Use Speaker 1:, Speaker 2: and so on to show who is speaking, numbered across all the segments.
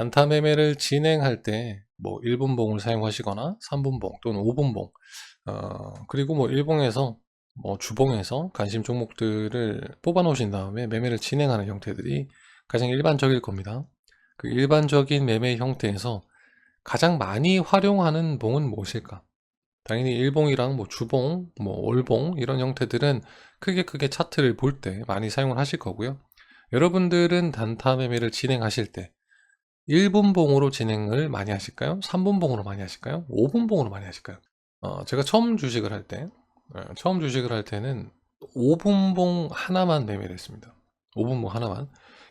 Speaker 1: 단타 매매를 진행할 때 뭐 1분봉을 사용하시거나 3분봉 또는 5분봉 그리고 뭐 일봉에서 뭐 주봉에서 관심 종목들을 뽑아 놓으신 다음에 매매를 진행하는 형태들이 가장 일반적일 겁니다. 그 일반적인 매매 형태에서 가장 많이 활용하는 봉은 무엇일까? 당연히 일봉이랑 뭐 주봉, 뭐 월봉 이런 형태들은 크게 차트를 볼 때 많이 사용을 하실 거고요. 여러분들은 단타 매매를 진행하실 때 1분봉으로 진행을 많이 하실까요? 3분봉으로 많이 하실까요? 5분봉으로 많이 하실까요? 제가 처음 주식을 할 때, 처음 주식을 할 때는 5분봉 하나만 매매를 했습니다. 5분봉 하나만.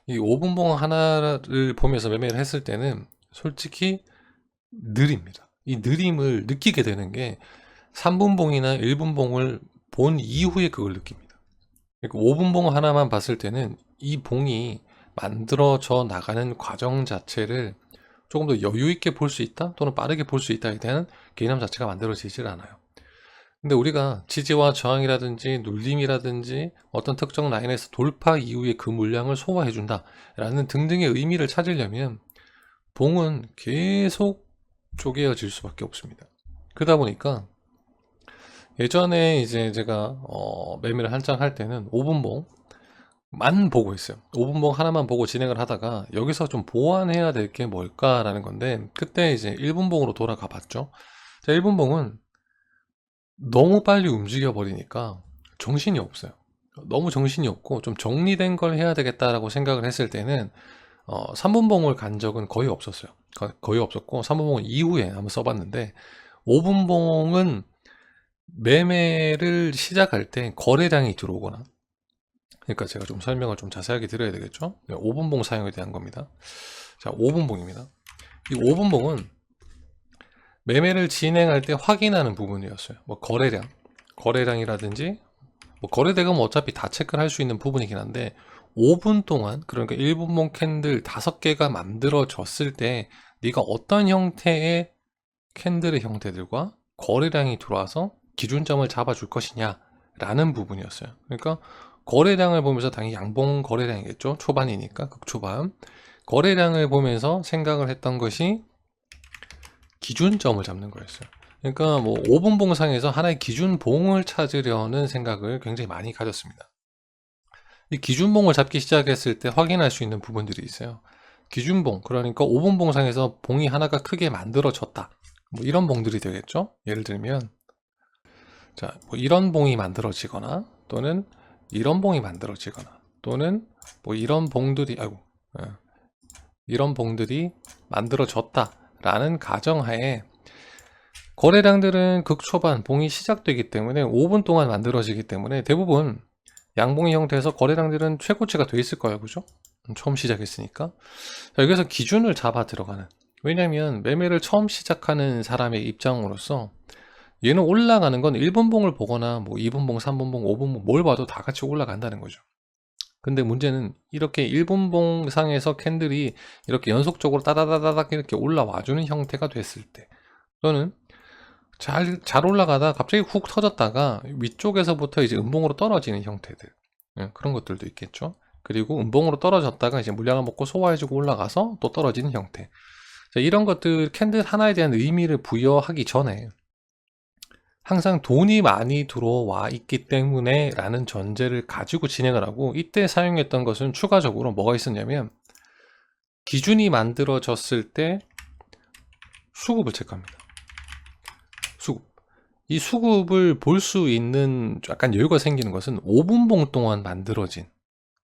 Speaker 1: 이 5분봉 하나를 보면서 매매를 했을 때는 솔직히 느립니다. 이 느림을 느끼게 되는 게 3분봉이나 1분봉을 본 이후에 그걸 느낍니다. 그러니까 5분봉 하나만 봤을 때는 이 봉이 만들어져 나가는 과정 자체를 조금 더 여유 있게 볼 수 있다 또는 빠르게 볼 수 있다에 대한 개념 자체가 만들어지질 않아요. 근데 우리가 지지와 저항이라든지 눌림이라든지 어떤 특정 라인에서 돌파 이후에 그 물량을 소화해 준다 라는 등등의 의미를 찾으려면 봉은 계속 쪼개어질 수밖에 없습니다. 그러다 보니까 예전에 이제 제가 매매를 한창 할 때는 5분봉만 보고 있어요. 5분봉 하나만 보고 진행을 하다가 여기서 좀 보완해야 될 게 뭘까라는 건데 그때 이제 1분봉으로 돌아가 봤죠. 자, 1분봉은 너무 빨리 움직여 버리니까 정신이 없어요. 너무 정신이 없고 좀 정리된 걸 해야 되겠다라고 생각을 했을 때는 3분봉을 간 적은 거의 없었어요. 거의 없었고 3분봉은 이후에 한번 써봤는데 5분봉은 매매를 시작할 때 거래량이 들어오거나, 그러니까 제가 좀 설명을 좀 자세하게 드려야 되겠죠. 5분봉 사용에 대한 겁니다. 자, 5분봉입니다. 이 5분봉은 매매를 진행할 때 확인하는 부분이었어요. 뭐 거래량이라든지 뭐 거래대금은 어차피 다 체크를 할 수 있는 부분이긴 한데 5분 동안, 그러니까 1분봉 캔들 5개가 만들어졌을 때 네가 어떤 형태의 캔들의 형태들과 거래량이 들어와서 기준점을 잡아줄 것이냐 라는 부분이었어요. 그러니까 거래량을 보면서 당연히 양봉 거래량이겠죠. 초반이니까 극초반 거래량을 보면서 생각을 했던 것이 기준점을 잡는 거였어요. 그러니까 뭐 5분 봉상에서 하나의 기준봉을 찾으려는 생각을 굉장히 많이 가졌습니다. 이 기준봉을 잡기 시작했을 때 확인할 수 있는 부분들이 있어요. 기준봉, 그러니까 5분 봉상에서 봉이 하나가 크게 만들어졌다. 뭐 이런 봉들이 되겠죠. 예를 들면 자, 뭐 이런 봉이 만들어지거나 또는 이런 봉이 만들어지거나 또는 뭐 이런 봉들이 이런 봉들이 만들어졌다라는 가정하에 거래량들은 극초반 봉이 시작되기 때문에 5분 동안 만들어지기 때문에 대부분 양봉의 형태에서 거래량들은 최고치가 돼 있을 거예요. 그죠? 처음 시작했으니까. 자, 여기서 기준을 잡아 들어가는. 왜냐면 매매를 처음 시작하는 사람의 입장으로서 얘는 올라가는 건 1분봉을 보거나 뭐 2분봉, 3분봉, 5분봉 뭘 봐도 다 같이 올라간다는 거죠. 근데 문제는 이렇게 1분봉 상에서 캔들이 이렇게 연속적으로 따다다다닥 이렇게 올라와주는 형태가 됐을 때 또는 잘 올라가다 갑자기 훅 터졌다가 위쪽에서부터 이제 음봉으로 떨어지는 형태들, 그런 것들도 있겠죠. 그리고 음봉으로 떨어졌다가 이제 물량을 먹고 소화해주고 올라가서 또 떨어지는 형태. 자, 이런 것들 캔들 하나에 대한 의미를 부여하기 전에 항상 돈이 많이 들어와 있기 때문에 라는 전제를 가지고 진행을 하고, 이때 사용했던 것은 추가적으로 뭐가 있었냐면 기준이 만들어졌을 때 수급을 체크합니다. 수급. 이 수급을 볼 수 있는 약간 여유가 생기는 것은 5분봉 동안 만들어진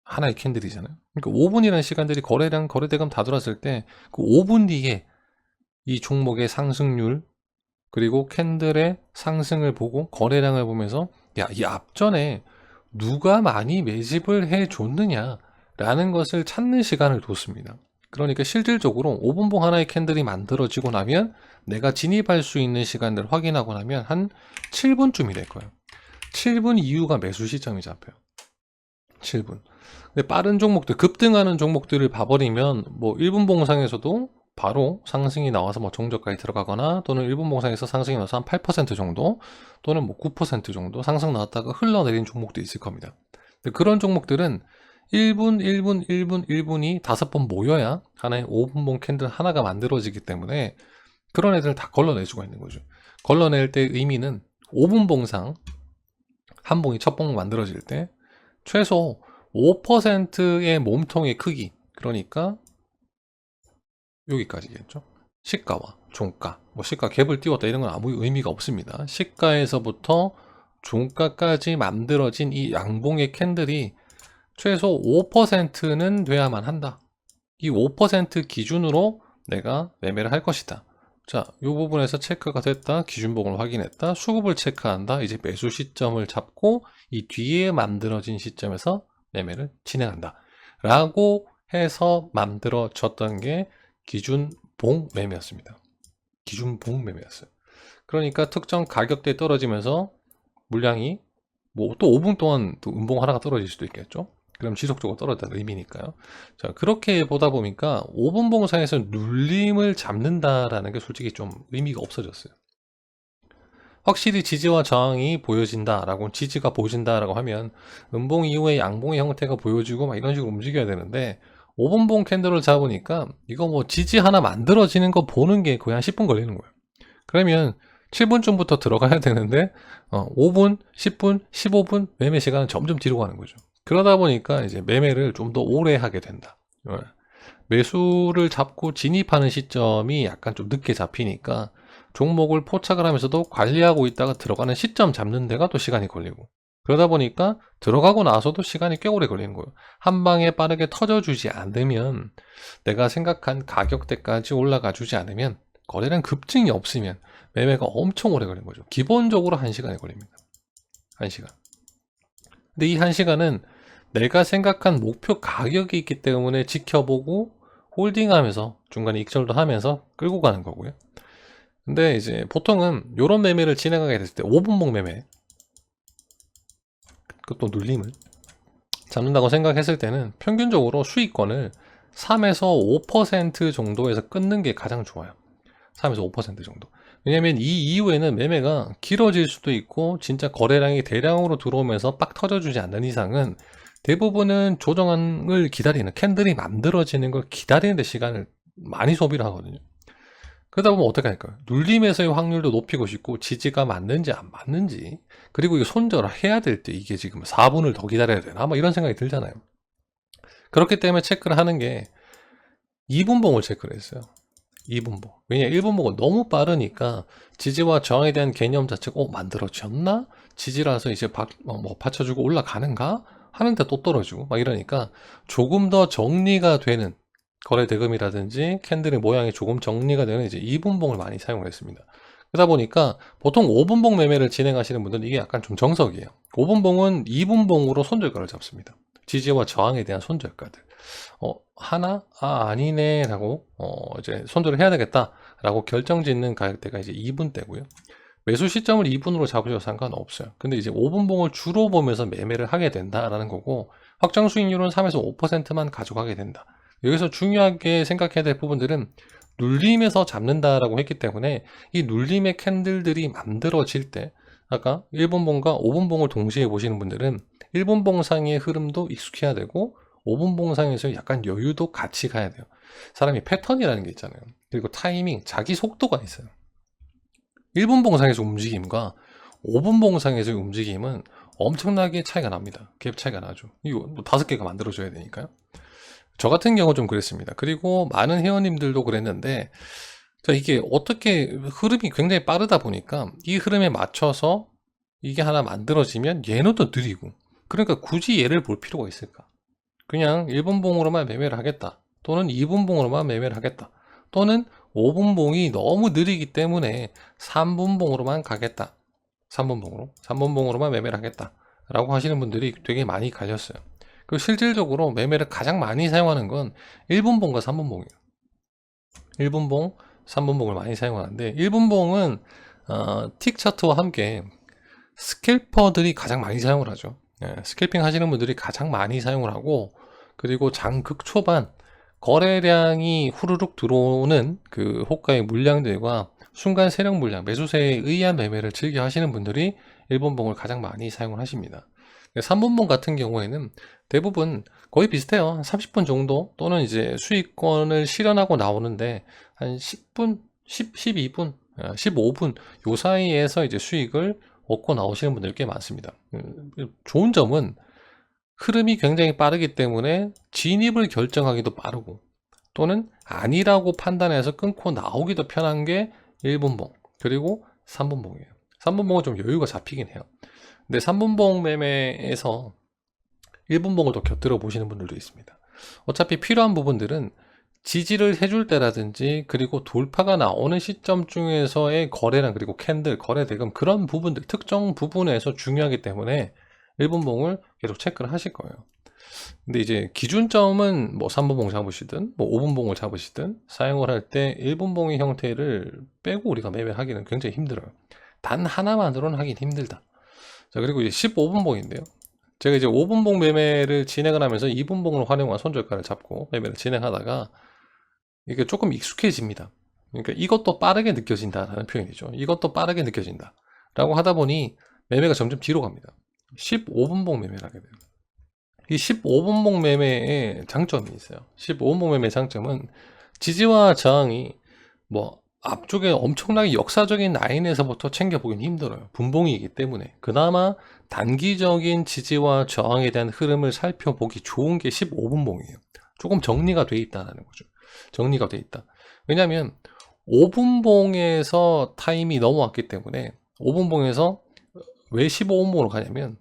Speaker 1: 하나의 캔들이잖아요. 그러니까 5분이라는 시간들이 거래량, 거래대금 다 들어왔을 때 그 5분 뒤에 이 종목의 상승률 그리고 캔들의 상승을 보고 거래량을 보면서 야, 이 앞전에 누가 많이 매집을 해줬느냐 라는 것을 찾는 시간을 뒀습니다. 그러니까 실질적으로 5분봉 하나의 캔들이 만들어지고 나면 내가 진입할 수 있는 시간을 확인하고 나면 한 7분쯤이 될 거예요. 7분 이후가 매수 시점이 잡혀요. 7분. 근데 빠른 종목들, 급등하는 종목들을 봐버리면 뭐 1분 봉상에서도 바로 상승이 나와서 뭐 종저가에 들어가거나 또는 1분 봉상에서 상승이 나와서 한 8% 정도 또는 뭐 9% 정도 상승 나왔다가 흘러내린 종목도 있을 겁니다. 근데 그런 종목들은 1분, 1분, 1분, 1분이 5번 모여야 하나의 5분봉 캔들 하나가 만들어지기 때문에 그런 애들 다 걸러낼 수가 있는 거죠. 걸러낼 때 의미는 5분봉상 한 봉이 첫 봉 만들어질 때 최소 5%의 몸통의 크기, 그러니까 여기까지겠죠. 시가와 종가, 뭐 시가 갭을 띄웠다 이런 건 아무 의미가 없습니다. 시가에서부터 종가까지 만들어진 이 양봉의 캔들이 최소 5%는 돼야만 한다. 이 5% 기준으로 내가 매매를 할 것이다. 자, 이 부분에서 체크가 됐다. 기준봉을 확인했다. 수급을 체크한다. 이제 매수 시점을 잡고 이 뒤에 만들어진 시점에서 매매를 진행한다. 라고 해서 만들어졌던 게 기준봉 매매였습니다. 기준봉 매매였어요. 그러니까 특정 가격대에 떨어지면서 물량이 뭐 또 5분 동안 또 음봉 하나가 떨어질 수도 있겠죠. 그럼 지속적으로 떨어졌다는 의미니까요. 자, 그렇게 보다 보니까 5분 봉상에서 눌림을 잡는다라는 게 솔직히 좀 의미가 없어졌어요. 확실히 지지와 저항이 보여진다라고, 지지가 보여진다라고 하면 음봉 이후에 양봉의 형태가 보여지고 막 이런 식으로 움직여야 되는데 5분 봉 캔들을 잡으니까 이거 뭐 지지 하나 만들어지는 거 보는 게 거의 한 10분 걸리는 거예요. 그러면 7분쯤부터 들어가야 되는데 5분, 10분, 15분 매매 시간은 점점 뒤로 가는 거죠. 그러다 보니까 이제 매매를 좀 더 오래 하게 된다. 매수를 잡고 진입하는 시점이 약간 좀 늦게 잡히니까 종목을 포착을 하면서도 관리하고 있다가 들어가는 시점 잡는 데가 또 시간이 걸리고, 그러다 보니까 들어가고 나서도 시간이 꽤 오래 걸리는 거예요. 한 방에 빠르게 터져주지 않으면, 내가 생각한 가격대까지 올라가 주지 않으면, 거래량 급증이 없으면 매매가 엄청 오래 걸리는 거죠. 기본적으로 1시간이 걸립니다. 1시간. 근데 이 1시간은 내가 생각한 목표 가격이 있기 때문에 지켜보고 홀딩하면서 중간에 익절도 하면서 끌고 가는 거고요. 근데 이제 보통은 이런 매매를 진행하게 됐을 때 5분봉 매매, 그것도 눌림을 잡는다고 생각했을 때는 평균적으로 수익권을 3에서 5% 정도에서 끊는 게 가장 좋아요. 3에서 5% 정도. 왜냐면 이 이후에는 매매가 길어질 수도 있고 진짜 거래량이 대량으로 들어오면서 빡 터져주지 않는 이상은 대부분은 조정을 기다리는, 캔들이 만들어지는 걸 기다리는 데 시간을 많이 소비를 하거든요. 그러다 보면 어떻게 할까요? 눌림에서의 확률도 높이고 싶고 지지가 맞는지 안 맞는지, 그리고 이거 손절을 해야 될 때 이게 지금 4분을 더 기다려야 되나 뭐 이런 생각이 들잖아요. 그렇기 때문에 체크를 하는 게 2분봉을 체크를 했어요. 2분봉. 왜냐 1분봉은 너무 빠르니까 지지와 저항에 대한 개념 자체가 만들어졌나? 지지라서 이제 뭐 받쳐주고 올라가는가? 하는데 또 떨어지고 막 이러니까 조금 더 정리가 되는, 거래 대금이라든지 캔들의 모양이 조금 정리가 되는 이제 2분봉을 많이 사용을 했습니다. 그러다 보니까 보통 5분봉 매매를 진행하시는 분들은 이게 약간 좀 정석이에요. 5분봉은 2분봉으로 손절가를 잡습니다. 지지와 저항에 대한 손절가들. 하나? 아니네 라고 이제 손절을 해야 되겠다 라고 결정짓는 가격대가 이제 2분대고요. 매수 시점을 2분으로 잡으셔도 상관없어요. 근데 이제 5분봉을 주로 보면서 매매를 하게 된다라는 거고, 확정 수익률은 3에서 5%만 가져가게 된다. 여기서 중요하게 생각해야 될 부분들은 눌림에서 잡는다라고 했기 때문에 이 눌림의 캔들들이 만들어질 때, 아까 1분봉과 5분봉을 동시에 보시는 분들은 1분봉상의 흐름도 익숙해야 되고 5분봉상에서 약간 여유도 같이 가야 돼요. 사람이 패턴이라는 게 있잖아요. 그리고 타이밍, 자기 속도가 있어요. 1분봉상에서 움직임과 5분봉상에서의 움직임은 엄청나게 차이가 납니다. 갭 차이가 나죠. 이거 뭐 5개가 만들어져야 되니까요. 저 같은 경우 좀 그랬습니다. 그리고 많은 회원님들도 그랬는데, 자, 이게 어떻게 흐름이 굉장히 빠르다 보니까 이 흐름에 맞춰서 이게 하나 만들어지면 얘는 또 느리고, 그러니까 굳이 얘를 볼 필요가 있을까? 그냥 1분봉으로만 매매를 하겠다, 또는 2분봉으로만 매매를 하겠다, 또는 5분봉이 너무 느리기 때문에 3분봉으로만 가겠다, 3분봉으로만 매매를 하겠다 라고 하시는 분들이 되게 많이 갈렸어요. 그 실질적으로 매매를 가장 많이 사용하는 건 1분봉과 3분봉이에요. 1분봉, 3분봉을 많이 사용하는데, 1분봉은 틱 차트와 함께 스캘퍼들이 가장 많이 사용을 하죠. 스캘핑 하시는 분들이 가장 많이 사용을 하고, 그리고 장극 초반 거래량이 후루룩 들어오는 그 호가의 물량들과 순간 세력 물량, 매수세에 의한 매매를 즐겨 하시는 분들이 1분봉을 가장 많이 사용을 하십니다. 3분봉 같은 경우에는 대부분 거의 비슷해요. 한 30분 정도 또는 이제 수익권을 실현하고 나오는데 한 10분, 12분, 15분 요 사이에서 이제 수익을 얻고 나오시는 분들이 꽤 많습니다. 좋은 점은 흐름이 굉장히 빠르기 때문에 진입을 결정하기도 빠르고 또는 아니라고 판단해서 끊고 나오기도 편한 게 1분봉 그리고 3분봉이에요. 3분봉은 좀 여유가 잡히긴 해요. 근데 3분봉 매매에서 1분봉을 더 곁들여 보시는 분들도 있습니다. 어차피 필요한 부분들은 지지를 해줄 때라든지 그리고 돌파가 나오는 시점 중에서의 거래량 그리고 캔들, 거래 대금 그런 부분들 특정 부분에서 중요하기 때문에 1분봉을 계속 체크를 하실 거예요. 근데 이제 기준점은 뭐 3분봉 잡으시든 뭐 5분봉을 잡으시든 사용을 할 때 1분봉의 형태를 빼고 우리가 매매를 하기는 굉장히 힘들어요. 단 하나만으로는 하긴 힘들다. 자, 그리고 이제 15분봉인데요. 제가 이제 5분봉 매매를 진행을 하면서 2분봉을 활용한 손절가를 잡고 매매를 진행하다가 이게 조금 익숙해집니다. 그러니까 이것도 빠르게 느껴진다라는 표현이죠. 이것도 빠르게 느껴진다. 라고 하다 보니 매매가 점점 뒤로 갑니다. 15분봉 매매를 하게 돼요. 이 15분봉 매매의 장점이 있어요. 15분봉 매매의 장점은 지지와 저항이 뭐 앞쪽에 엄청나게 역사적인 라인에서부터 챙겨보긴 힘들어요. 분봉이기 때문에. 그나마 단기적인 지지와 저항에 대한 흐름을 살펴보기 좋은 게 15분봉이에요. 조금 정리가 돼 있다는 거죠. 정리가 돼 있다. 왜냐하면 5분봉에서 타임이 넘어왔기 때문에 5분봉에서 왜 15분봉으로 가냐면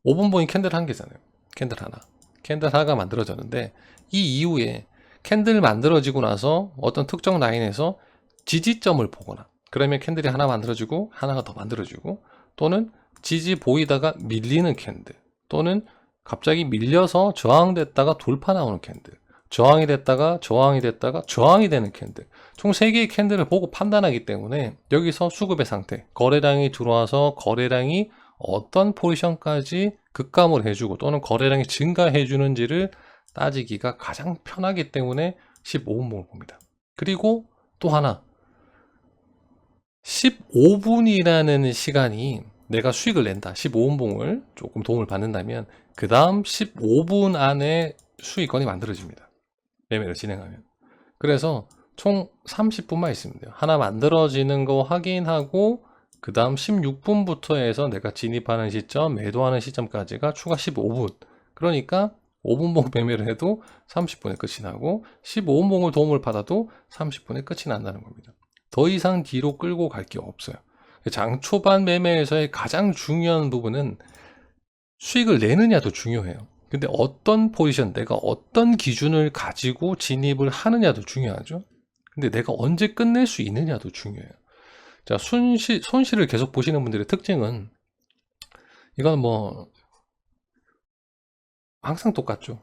Speaker 1: 5분봉이 캔들 한 개잖아요. 캔들 하나. 캔들 하나가 만들어졌는데 이 이후에 캔들 만들어지고 나서 어떤 특정 라인에서 지지점을 보거나 그러면 캔들이 하나 만들어지고 하나가 더 만들어지고 또는 지지 보이다가 밀리는 캔들 또는 갑자기 밀려서 저항됐다가 돌파 나오는 캔들 저항이 됐다가 저항이 됐다가 저항이 되는 캔들 총 3개의 캔들을 보고 판단하기 때문에 여기서 수급의 상태 거래량이 들어와서 거래량이 어떤 포지션까지 급감을 해주고 또는 거래량이 증가해 주는지를 따지기가 가장 편하기 때문에 15분봉을 봅니다. 그리고 또 하나 15분이라는 시간이 내가 수익을 낸다 15분봉을 조금 도움을 받는다면 그 다음 15분 안에 수익권이 만들어집니다. 매매를 진행하면. 그래서 총 30분만 있으면 돼요. 하나 만들어지는 거 확인하고 그 다음 16분부터 해서 내가 진입하는 시점, 매도하는 시점까지가 추가 15분. 그러니까 5분봉 매매를 해도 30분에 끝이 나고 15분봉을 도움을 받아도 30분에 끝이 난다는 겁니다. 더 이상 뒤로 끌고 갈 게 없어요. 장 초반 매매에서의 가장 중요한 부분은 수익을 내느냐도 중요해요. 근데 어떤 포지션, 내가 어떤 기준을 가지고 진입을 하느냐도 중요하죠. 근데 내가 언제 끝낼 수 있느냐도 중요해요. 자, 손실을 계속 보시는 분들의 특징은 이건 뭐 항상 똑같죠.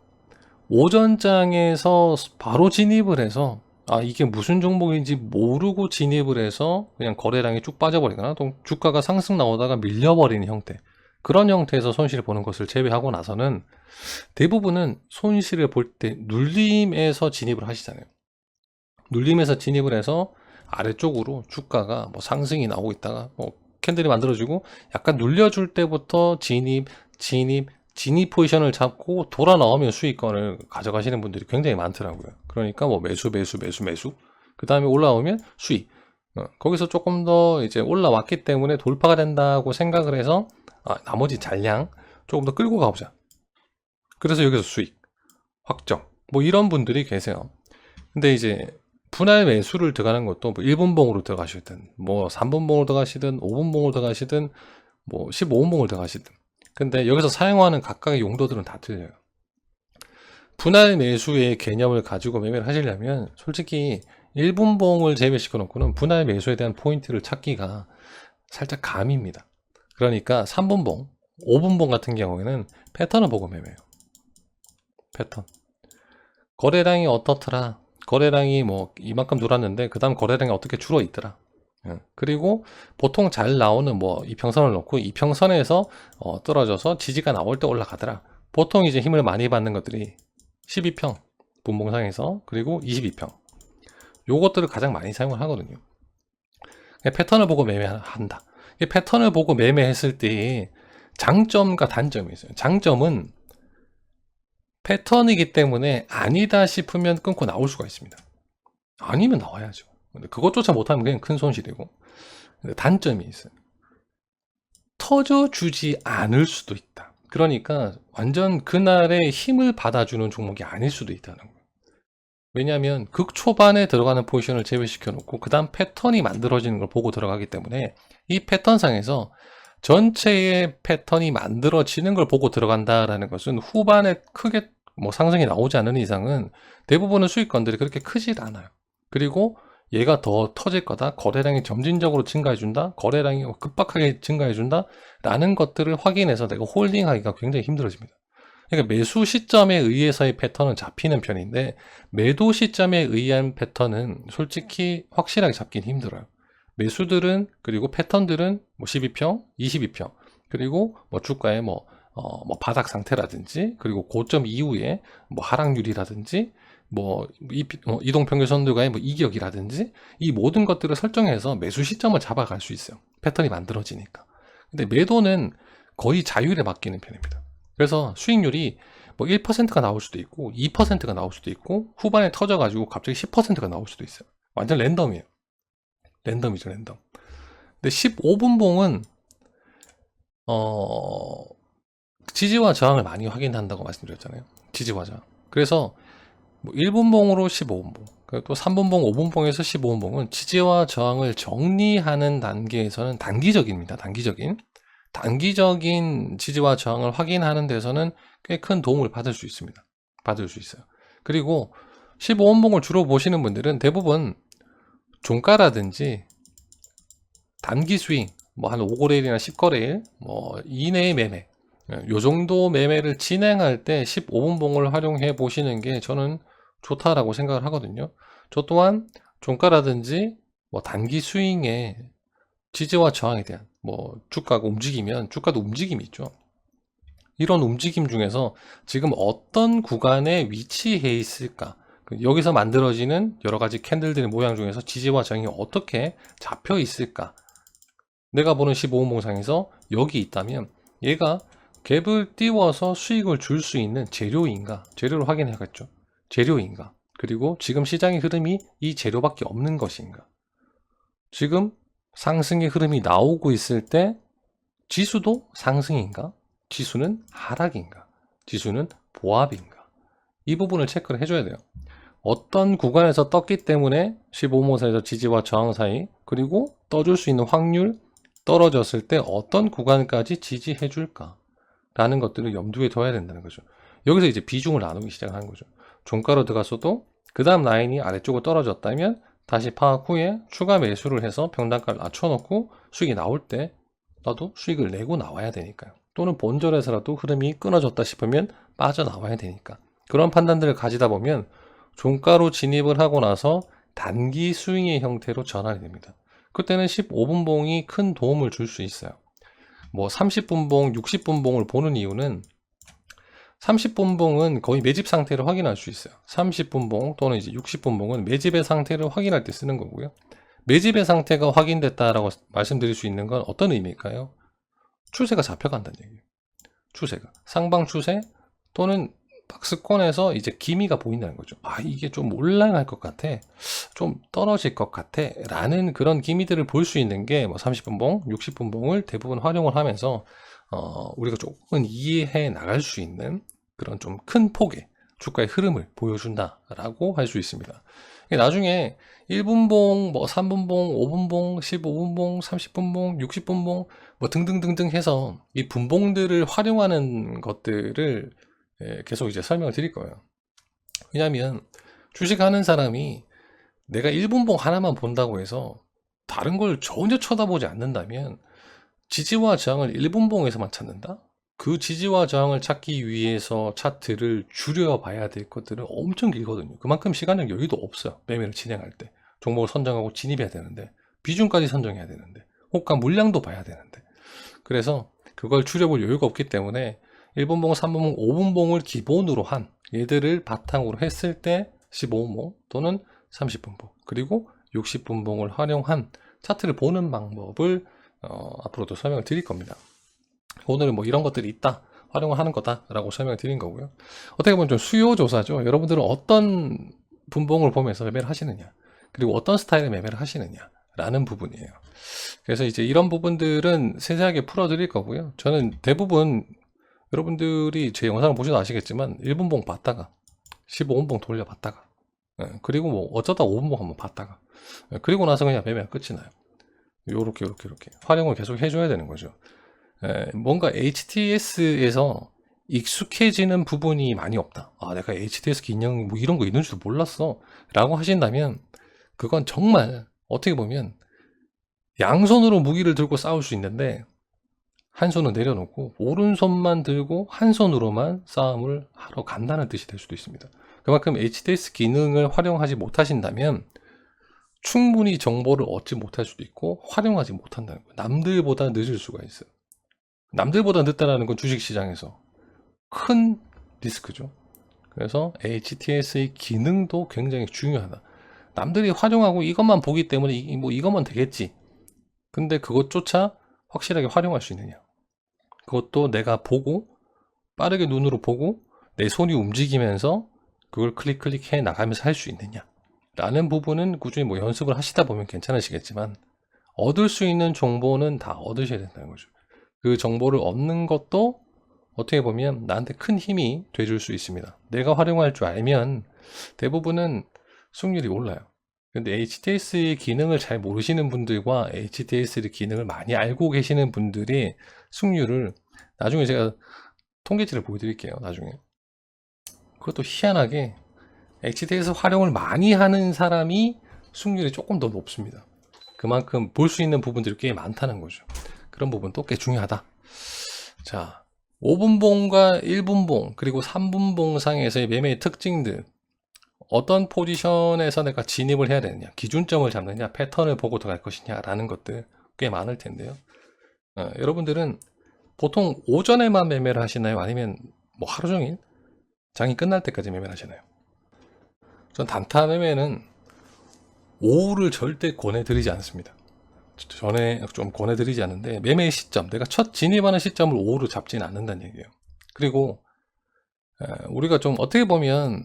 Speaker 1: 오전장에서 바로 진입을 해서 이게 무슨 종목인지 모르고 진입을 해서 그냥 거래량이 쭉 빠져버리거나 또 주가가 상승 나오다가 밀려버리는 형태 그런 형태에서 손실을 보는 것을 제외하고 나서는 대부분은 손실을 볼 때 눌림에서 진입을 하시잖아요. 눌림에서 진입을 해서 아래쪽으로 주가가 뭐 상승이 나오고 있다가 뭐 캔들이 만들어지고 약간 눌려줄 때부터 진입 포지션을 잡고 돌아 나오면 수익권을 가져가시는 분들이 굉장히 많더라고요. 그러니까 뭐 매수 그 다음에 올라오면 수익 거기서 조금 더 이제 올라왔기 때문에 돌파가 된다고 생각을 해서 나머지 잔량 조금 더 끌고 가보자. 그래서 여기서 수익 확정 뭐 이런 분들이 계세요. 근데 이제 분할 매수를 들어가는 것도 뭐 1분봉으로 들어가시든 뭐 3분봉으로 들어가시든 5분봉으로 들어가시든 뭐 15분봉으로 들어가시든 근데 여기서 사용하는 각각의 용도들은 다 틀려요. 분할 매수의 개념을 가지고 매매를 하시려면 솔직히 1분봉을 제외시켜 놓고는 분할 매수에 대한 포인트를 찾기가 살짝 감입니다. 그러니까 3분봉, 5분봉 같은 경우에는 패턴을 보고 매매해요. 패턴. 거래량이 어떻더라. 거래량이 뭐 이만큼 늘었는데 그 다음 거래량이 어떻게 줄어 있더라. 그리고 보통 잘 나오는 뭐 이평선을 놓고 이평선에서 떨어져서 지지가 나올 때 올라가더라. 보통 이제 힘을 많이 받는 것들이 12평 분봉상에서 그리고 22평 요것들을 가장 많이 사용을 하거든요. 패턴을 보고 매매한다. 패턴을 보고 매매했을 때 장점과 단점이 있어요. 장점은 패턴이기 때문에 아니다 싶으면 끊고 나올 수가 있습니다. 아니면 나와야죠. 근데 그것조차 못하면 그냥 큰 손실이고. 근데 단점이 있어요. 터져주지 않을 수도 있다. 그러니까 완전 그날의 힘을 받아주는 종목이 아닐 수도 있다는 거예요. 왜냐하면 극 초반에 들어가는 포지션을 제외시켜 놓고 그 다음 패턴이 만들어지는 걸 보고 들어가기 때문에 이 패턴상에서 전체의 패턴이 만들어지는 걸 보고 들어간다라는 것은 후반에 크게 뭐 상승이 나오지 않는 이상은 대부분의 수익권들이 그렇게 크질 않아요. 그리고 얘가 더 터질 거다, 거래량이 점진적으로 증가해준다, 거래량이 급박하게 증가해준다 라는 것들을 확인해서 내가 홀딩하기가 굉장히 힘들어집니다. 그러니까 매수 시점에 의해서의 패턴은 잡히는 편인데 매도 시점에 의한 패턴은 솔직히 확실하게 잡긴 힘들어요. 매수들은 그리고 패턴들은 뭐 12평, 22평 그리고 뭐 주가의 뭐 바닥 상태라든지 그리고 고점 이후에 뭐 하락률이라든지 뭐 이동평균선두가의 뭐 이격이라든지 이 모든 것들을 설정해서 매수 시점을 잡아갈 수 있어요. 패턴이 만들어지니까. 근데 매도는 거의 자율에 맡기는 편입니다. 그래서 수익률이 뭐 1%가 나올 수도 있고 2%가 나올 수도 있고 후반에 터져가지고 갑자기 10%가 나올 수도 있어요. 완전 랜덤이에요. 랜덤이죠, 랜덤. 근데 15분봉은 지지와 저항을 많이 확인한다고 말씀드렸잖아요. 지지와 저항. 그래서 뭐 1분봉으로 15분봉, 또 3분봉, 5분봉에서 15분봉은 지지와 저항을 정리하는 단계에서는 단기적입니다. 단기적인 지지와 저항을 확인하는 데서는 꽤 큰 도움을 받을 수 있습니다. 받을 수 있어요. 그리고 15분봉을 주로 보시는 분들은 대부분 종가라든지 단기 스윙, 뭐 한 5거래일이나 10거래일 뭐 이내의 매매, 요 정도 매매를 진행할 때 15분봉을 활용해 보시는 게 저는 좋다라고 생각을 하거든요. 저 또한 종가라든지 뭐 단기 스윙의 지지와 저항에 대한 뭐 주가가 움직이면 주가도 움직임이 있죠. 이런 움직임 중에서 지금 어떤 구간에 위치해 있을까? 여기서 만들어지는 여러 가지 캔들들의 모양 중에서 지지와 저항이 어떻게 잡혀 있을까? 내가 보는 15분봉상에서 여기 있다면 얘가 갭을 띄워서 수익을 줄 수 있는 재료인가? 재료를 확인해야겠죠. 재료인가? 그리고 지금 시장의 흐름이 이 재료밖에 없는 것인가? 지금 상승의 흐름이 나오고 있을 때 지수도 상승인가? 지수는 하락인가? 지수는 보합인가? 이 부분을 체크를 해줘야 돼요. 어떤 구간에서 떴기 때문에 15분봉에서 지지와 저항 사이, 그리고 떠줄 수 있는 확률, 떨어졌을 때 어떤 구간까지 지지해 줄까? 라는 것들을 염두에 둬야 된다는 거죠. 여기서 이제 비중을 나누기 시작하는 거죠. 종가로 들어갔어도 그 다음 라인이 아래쪽으로 떨어졌다면 다시 파악 후에 추가 매수를 해서 평단가를 낮춰놓고 수익이 나올 때 나도 수익을 내고 나와야 되니까요. 또는 본절에서라도 흐름이 끊어졌다 싶으면 빠져나와야 되니까. 그런 판단들을 가지다 보면 종가로 진입을 하고 나서 단기 스윙의 형태로 전환이 됩니다. 그때는 15분봉이 큰 도움을 줄 수 있어요. 뭐 30분봉, 60분봉을 보는 이유는 30분봉은 거의 매집 상태를 확인할 수 있어요. 30분봉 또는 이제 60분봉은 매집의 상태를 확인할 때 쓰는 거고요. 매집의 상태가 확인됐다라고 말씀드릴 수 있는 건 어떤 의미일까요? 추세가 잡혀간다는 얘기예요. 추세가. 상방 추세 또는 박스권에서 이제 기미가 보인다는 거죠. 아, 이게 좀 올라갈 것 같아. 좀 떨어질 것 같아. 라는 그런 기미들을 볼 수 있는 게 뭐 30분봉, 60분봉을 대부분 활용을 하면서 우리가 조금은 이해해 나갈 수 있는 그런 좀 큰 폭의 주가의 흐름을 보여준다라고 할 수 있습니다. 나중에 1분봉, 뭐 3분봉, 5분봉, 15분봉, 30분봉, 60분봉 뭐 등등등등 해서 이 분봉들을 활용하는 것들을 계속 이제 설명을 드릴 거예요. 왜냐하면 주식하는 사람이 내가 1분봉 하나만 본다고 해서 다른 걸 전혀 쳐다보지 않는다면 지지와 저항을 1분봉에서만 찾는다? 그 지지와 저항을 찾기 위해서 차트를 줄여봐야 될 것들은 엄청 길거든요. 그만큼 시간적 여유도 없어요. 매매를 진행할 때. 종목을 선정하고 진입해야 되는데, 비중까지 선정해야 되는데, 호가 물량도 봐야 되는데. 그래서 그걸 줄여볼 여유가 없기 때문에 1분봉, 3분봉, 5분봉을 기본으로 한 얘들을 바탕으로 했을 때 15분봉 또는 30분봉 그리고 60분봉을 활용한 차트를 보는 방법을 앞으로도 설명을 드릴 겁니다. 오늘은 뭐 이런 것들이 있다, 활용을 하는 거다 라고 설명을 드린 거고요. 어떻게 보면 좀 수요 조사죠. 여러분들은 어떤 분봉을 보면서 매매를 하시느냐, 그리고 어떤 스타일의 매매를 하시느냐 라는 부분이에요. 그래서 이제 이런 부분들은 세세하게 풀어 드릴 거고요. 저는 대부분 여러분들이 제 영상을 보셔도 아시겠지만 1분봉 봤다가 15분봉 돌려봤다가, 그리고 뭐 어쩌다 5분봉 한번 봤다가, 그리고 나서 그냥 매매가 끝이 나요. 요렇게 활용을 계속 해줘야 되는 거죠. 뭔가 HTS에서 익숙해지는 부분이 많이 없다. 아, 내가 HTS 기능 뭐 이런 거 있는 줄도 몰랐어 라고 하신다면, 그건 정말 어떻게 보면 양손으로 무기를 들고 싸울 수 있는데 한 손은 내려놓고 오른손만 들고 한 손으로만 싸움을 하러 간다는 뜻이 될 수도 있습니다. 그만큼 HTS 기능을 활용하지 못하신다면 충분히 정보를 얻지 못할 수도 있고 활용하지 못한다는 거예요. 남들보다 늦을 수가 있어요. 남들보다 늦다라는 건 주식시장에서 큰 리스크죠. 그래서 HTS의 기능도 굉장히 중요하다. 남들이 활용하고 이것만 보기 때문에 뭐 이것만 되겠지. 근데 그것조차 확실하게 활용할 수 있느냐, 그것도 내가 보고 빠르게 눈으로 보고 내 손이 움직이면서 그걸 클릭해 나가면서 할 수 있느냐 라는 부분은 꾸준히 뭐 연습을 하시다 보면 괜찮으시겠지만, 얻을 수 있는 정보는 다 얻으셔야 된다는 거죠. 그 정보를 얻는 것도 어떻게 보면 나한테 큰 힘이 돼줄 수 있습니다. 내가 활용할 줄 알면 대부분은 수익률이 올라요. 근데 HTS의 기능을 잘 모르시는 분들과 HTS의 기능을 많이 알고 계시는 분들이 수익률을, 나중에 제가 통계치를 보여드릴게요. 나중에. 그것도 희한하게 HTS 활용을 많이 하는 사람이 수익률이 조금 더 높습니다. 그만큼 볼 수 있는 부분들이 꽤 많다는 거죠. 그런 부분도 꽤 중요하다. 자, 5분봉과 1분봉 그리고 3분봉 상에서의 매매의 특징들, 어떤 포지션에서 내가 진입을 해야 되느냐, 기준점을 잡느냐, 패턴을 보고 들어갈 것이냐 라는 것들 꽤 많을 텐데요. 여러분들은 보통 오전에만 매매를 하시나요? 아니면 뭐 하루 종일 장이 끝날 때까지 매매를 하시나요? 전 단타 매매는 오후를 절대 권해드리지 않습니다. 전에 좀 권해드리지 않는데, 매매의 시점, 내가 첫 진입하는 시점을 오후로 잡지는 않는다는 얘기예요. 그리고 우리가 좀 어떻게 보면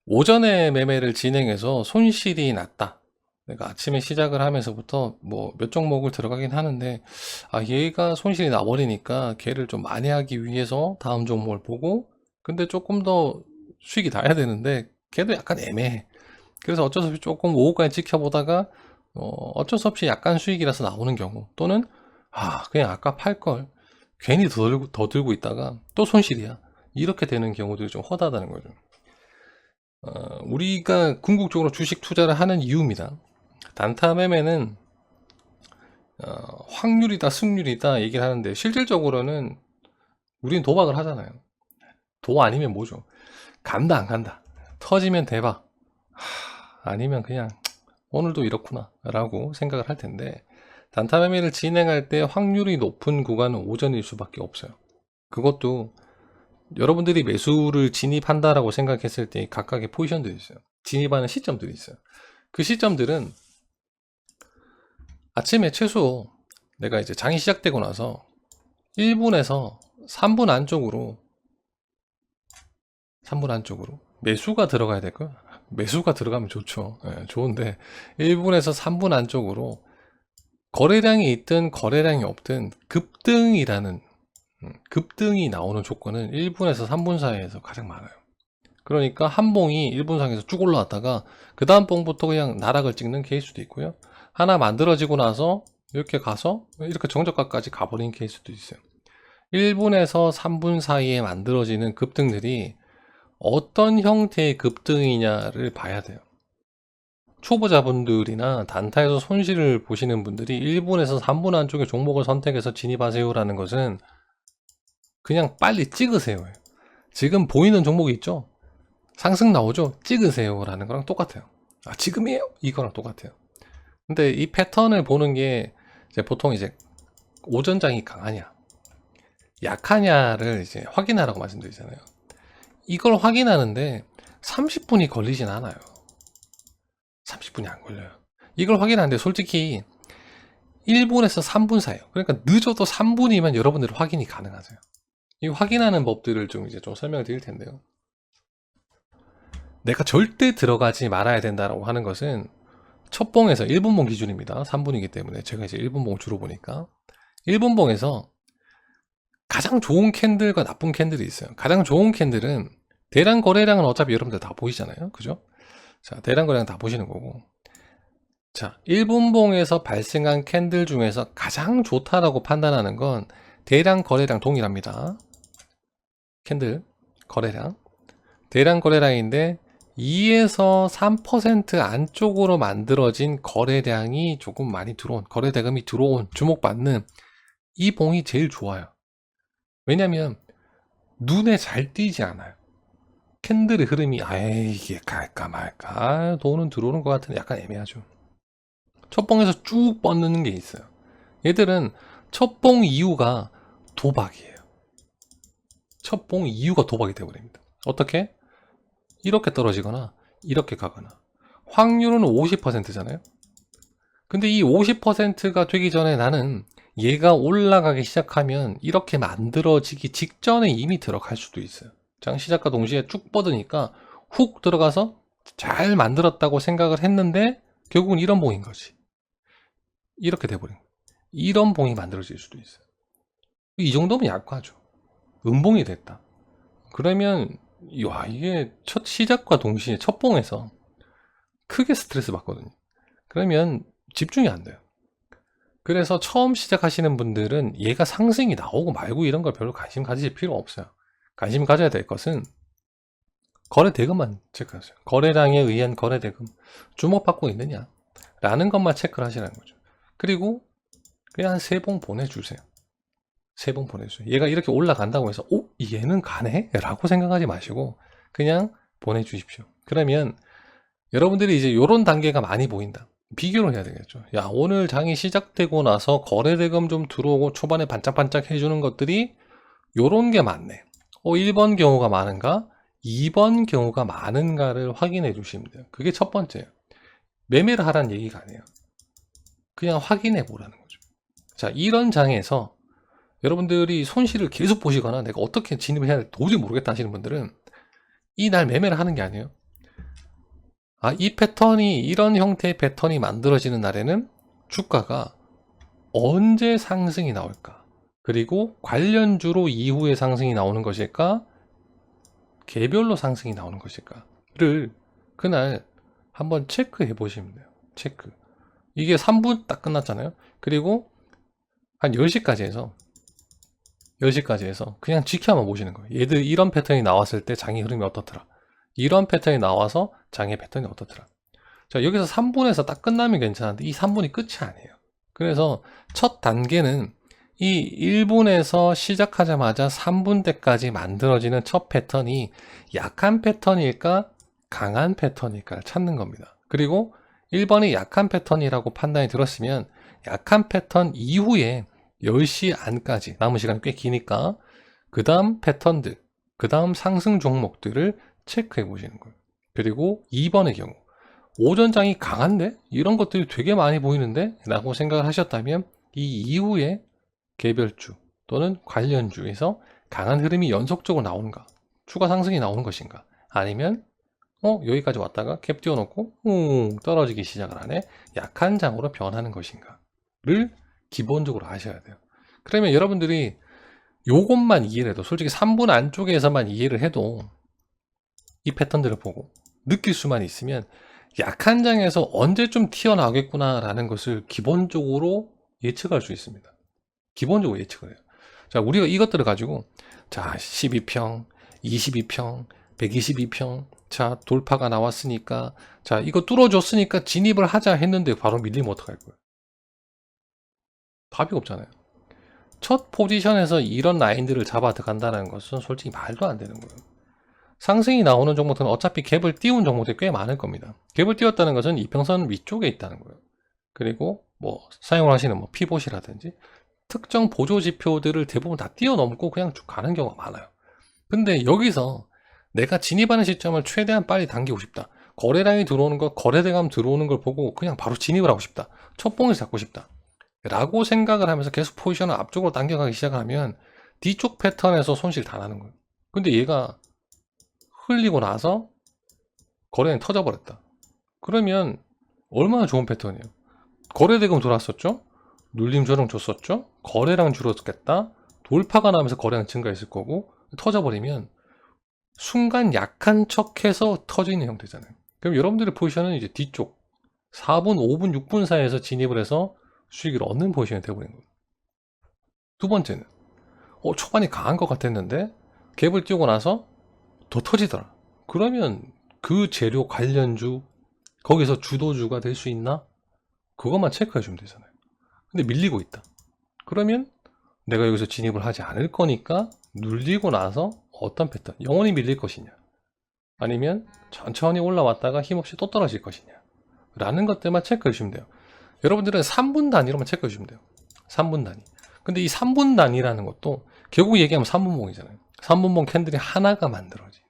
Speaker 1: 오전에 매매를 진행해서 손실이 났다, 내가 아침에 시작을 하면서부터 뭐 몇 종목을 들어가긴 하는데, 아, 얘가 손실이 나버리니까 걔를 좀 만회하기 위해서 다음 종목을 보고, 근데 조금 더 수익이 나야 되는데 걔도 약간 애매해. 그래서 어쩔 수 없이 조금 오후까지 지켜보다가 어쩔 수 없이 약간 수익이라서 나오는 경우, 또는 그냥 아까 팔걸 괜히 더 들고 있다가 또 손실이야, 이렇게 되는 경우들이 좀 허다하다는 거죠. 우리가 궁극적으로 주식 투자를 하는 이유입니다. 단타 매매는 확률이다 승률이다 얘기를 하는데, 실질적으로는 우리는 도박을 하잖아요. 도 아니면 뭐죠? 간다 안 간다, 터지면 대박, 아니면 그냥 오늘도 이렇구나 라고 생각을 할 텐데, 단타 매매를 진행할 때 확률이 높은 구간은 오전일 수밖에 없어요. 그것도 여러분들이 매수를 진입한다라고 생각했을 때 각각의 포지션들이 있어요. 진입하는 시점들이 있어요. 그 시점들은 아침에 최소 내가 이제 장이 시작되고 나서 1분에서 3분 안쪽으로 매수가 들어가야 될까요? 매수가 들어가면 좋죠. 좋은데 1분에서 3분 안쪽으로 거래량이 있든 거래량이 없든 급등이 나오는 조건은 1분에서 3분 사이에서 가장 많아요. 그러니까 한 봉이 1분 상에서 쭉 올라왔다가 그 다음 봉부터 그냥 나락을 찍는 케이스도 있고요. 하나 만들어지고 나서 이렇게 가서 이렇게 정저가까지 가버린 케이스도 있어요. 1분에서 3분 사이에 만들어지는 급등들이 어떤 형태의 급등이냐를 봐야 돼요. 초보자분들이나 단타에서 손실을 보시는 분들이 1분에서 3분 안쪽에 종목을 선택해서 진입하세요 라는 것은 그냥 빨리 찍으세요. 지금 보이는 종목이 있죠? 상승 나오죠? 찍으세요 라는 거랑 똑같아요. 지금이에요? 이거랑 똑같아요. 근데 이 패턴을 보는 게 이제 보통 이제 오전장이 강하냐 약하냐를 이제 확인하라고 말씀드리잖아요. 이걸 확인하는데 30분이 걸리진 않아요. 30분이 안 걸려요. 이걸 확인하는데 솔직히 1분에서 3분 사이에요. 그러니까 늦어도 3분이면 여러분들이 확인이 가능하세요. 이 확인하는 법들을 좀 이제 좀 설명을 드릴 텐데요. 내가 절대 들어가지 말아야 된다라고 하는 것은 첫 봉에서 1분봉 기준입니다. 3분이기 때문에 제가 이제 1분봉 주로 보니까 1분봉에서 가장 좋은 캔들과 나쁜 캔들이 있어요. 가장 좋은 캔들은 대량 거래량은 어차피 여러분들 다 보이잖아요. 그죠? 자, 대량 거래량 다 보시는 거고. 자, 1분봉에서 발생한 캔들 중에서 가장 좋다라고 판단하는 건 대량 거래량 동일합니다. 캔들 거래량. 대량 거래량인데 2에서 3% 안쪽으로 만들어진 거래량이 조금 많이 들어온, 거래 대금이 들어온, 주목받는 이 봉이 제일 좋아요. 왜냐면 눈에 잘 띄지 않아요. 캔들의 흐름이 이게 갈까 말까 돈은 들어오는 것 같은데 약간 애매하죠. 첫 봉에서 쭉 뻗는 게 있어요. 얘들은 첫 봉 이후가 도박이에요. 첫 봉 이후가 도박이 되어버립니다. 어떻게? 이렇게 떨어지거나 이렇게 가거나. 확률은 50%잖아요. 근데 이 50%가 되기 전에 나는 얘가 올라가기 시작하면 이렇게 만들어지기 직전에 이미 들어갈 수도 있어요. 장 시작과 동시에 쭉 뻗으니까 훅 들어가서 잘 만들었다고 생각을 했는데 결국은 이런 봉인 거지. 이렇게 돼버린 거예요. 이런 봉이 만들어질 수도 있어요. 이 정도면 약하죠. 음봉이 됐다. 그러면 이게 첫 시작과 동시에 첫 봉에서 크게 스트레스 받거든요. 그러면 집중이 안 돼요. 그래서 처음 시작하시는 분들은 얘가 상승이 나오고 말고 이런 걸 별로 관심 가지실 필요 없어요. 관심 가져야 될 것은 거래 대금만 체크하세요. 거래량에 의한 거래 대금 주목받고 있느냐 라는 것만 체크를 하시라는 거죠. 그리고 그냥 한 3봉 보내주세요. 3봉 보내주세요. 얘가 이렇게 올라간다고 해서 얘는 가네? 라고 생각하지 마시고 그냥 보내주십시오. 그러면 여러분들이 이제 이런 단계가 많이 보인다. 비교를 해야 되겠죠. 야, 오늘 장이 시작되고 나서 거래대금 좀 들어오고 초반에 반짝반짝 해주는 것들이 요런 게 많네. 1번 경우가 많은가? 2번 경우가 많은가를 확인해 주시면 돼요. 그게 첫 번째예요. 매매를 하라는 얘기가 아니에요. 그냥 확인해 보라는 거죠. 자, 이런 장에서 여러분들이 손실을 계속 보시거나 내가 어떻게 진입을 해야 될지 도저히 모르겠다 하시는 분들은 이 날 매매를 하는 게 아니에요. 이 패턴이 이런 형태의 패턴이 만들어지는 날에는 주가가 언제 상승이 나올까? 그리고 관련주로 이후에 상승이 나오는 것일까? 개별로 상승이 나오는 것일까?를 그날 한번 체크해 보시면 돼요. 체크. 이게 3분 딱 끝났잖아요. 그리고 한 10시까지 해서 그냥 지켜만 보시는 거예요. 얘들 이런 패턴이 나왔을 때 장의 흐름이 어떻더라. 이런 패턴이 나와서 장의 패턴이 어떻더라. 자, 여기서 3분에서 딱 끝나면 괜찮은데 이 3분이 끝이 아니에요. 그래서 첫 단계는 이 1분에서 시작하자마자 3분 때까지 만들어지는 첫 패턴이 약한 패턴일까 강한 패턴일까를 찾는 겁니다. 그리고 1번이 약한 패턴이라고 판단이 들었으면 약한 패턴 이후에 10시 안까지 남은 시간이 꽤 기니까 그 다음 패턴들, 그 다음 상승 종목들을 체크해 보시는 거예요. 그리고 2번의 경우 오전장이 강한데? 이런 것들이 되게 많이 보이는데? 라고 생각을 하셨다면 이 이후에 개별주 또는 관련주에서 강한 흐름이 연속적으로 나오는가? 추가 상승이 나오는 것인가? 아니면 여기까지 왔다가 캡 띄워놓고 떨어지기 시작을 하네? 약한 장으로 변하는 것인가? 를 기본적으로 아셔야 돼요. 그러면 여러분들이 요것만 이해를 해도 솔직히 3분 안쪽에서만 이해를 해도 이 패턴들을 보고 느낄 수만 있으면 약한 장에서 언제쯤 튀어나오겠구나 라는 것을 기본적으로 예측할 수 있습니다. 기본적으로 예측을 해요. 자, 우리가 이것들을 가지고 자 12평, 22평, 122평 자 돌파가 나왔으니까 자 이거 뚫어줬으니까 진입을 하자 했는데 바로 밀리면 어떡할 거예요? 답이 없잖아요. 첫 포지션에서 이런 라인들을 잡아 들어간다는 것은 솔직히 말도 안 되는 거예요. 상승이 나오는 종목들은 어차피 갭을 띄운 종목들이 꽤 많을 겁니다. 갭을 띄웠다는 것은 이평선 위쪽에 있다는 거예요. 그리고 사용을 하시는 피봇이라든지 특정 보조 지표들을 대부분 다 뛰어넘고 그냥 쭉 가는 경우가 많아요. 근데 여기서 내가 진입하는 시점을 최대한 빨리 당기고 싶다. 거래량이 들어오는 거, 거래대감 들어오는 걸 보고 그냥 바로 진입을 하고 싶다. 첫 봉에서 잡고 싶다. 라고 생각을 하면서 계속 포지션을 앞쪽으로 당겨가기 시작하면 뒤쪽 패턴에서 손실 다 나는 거예요. 근데 얘가 흘리고 나서 거래량이 터져버렸다. 그러면 얼마나 좋은 패턴이에요. 거래대금 돌았었죠? 눌림 조정 줬었죠? 거래량 줄었겠다. 돌파가 나면서 거래량 증가했을 거고 터져버리면 순간 약한 척해서 터지는 형태잖아요. 그럼 여러분들의 포지션은 이제 뒤쪽 4분, 5분, 6분 사이에서 진입을 해서 수익을 얻는 포지션이 되어버린 거예요. 두 번째는 초반이 강한 것 같았는데 갭을 띄우고 나서 더 터지더라. 그러면 그 재료 관련주 거기서 주도주가 될 수 있나? 그것만 체크해 주면 되잖아요. 근데 밀리고 있다. 그러면 내가 여기서 진입을 하지 않을 거니까 눌리고 나서 어떤 패턴, 영원히 밀릴 것이냐 아니면 천천히 올라왔다가 힘없이 또 떨어질 것이냐 라는 것들만 체크해 주시면 돼요. 여러분들은 3분 단위로만 체크해 주시면 돼요. 3분 단위. 근데 이 3분 단위라는 것도 결국 얘기하면 3분봉이잖아요. 3분봉 캔들이 하나가 만들어진.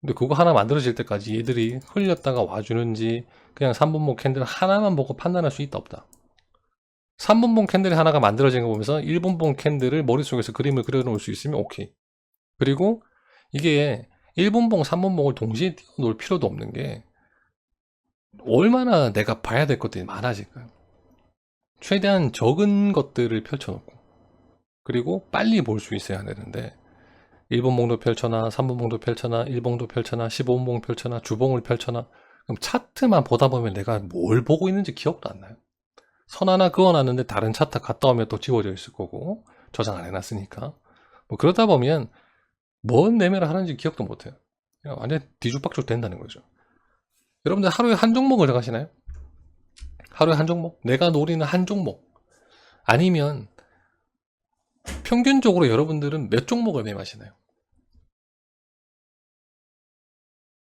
Speaker 1: 근데 그거 하나 만들어질 때까지 얘들이 흘렸다가 와주는지 그냥 3분봉 캔들 하나만 보고 판단할 수 있다 없다. 3분봉 캔들이 하나가 만들어진 거 보면서 1분봉 캔들을 머릿속에서 그림을 그려놓을 수 있으면 오케이. 그리고 이게 1분봉, 3분봉을 동시에 띄워놓을 필요도 없는 게 얼마나 내가 봐야 될 것들이 많아질까요? 최대한 적은 것들을 펼쳐놓고 그리고 빨리 볼 수 있어야 되는데 1분봉도 펼쳐놔, 3분봉도 펼쳐놔, 1봉도 펼쳐놔, 15분봉 펼쳐놔, 주봉을 펼쳐놔. 그럼 차트만 보다 보면 내가 뭘 보고 있는지 기억도 안 나요. 선 하나 그어놨는데 다른 차트 갔다 오면 또 지워져 있을 거고 저장 안 해놨으니까 뭐 그러다 보면 뭔 매매를 하는지 기억도 못해요. 그냥 완전 뒤죽박죽 된다는 거죠. 여러분들 하루에 한 종목을 들어가시나요? 하루에 한 종목? 내가 노리는 한 종목 아니면 평균적으로 여러분들은 몇 종목을 매매하시나요?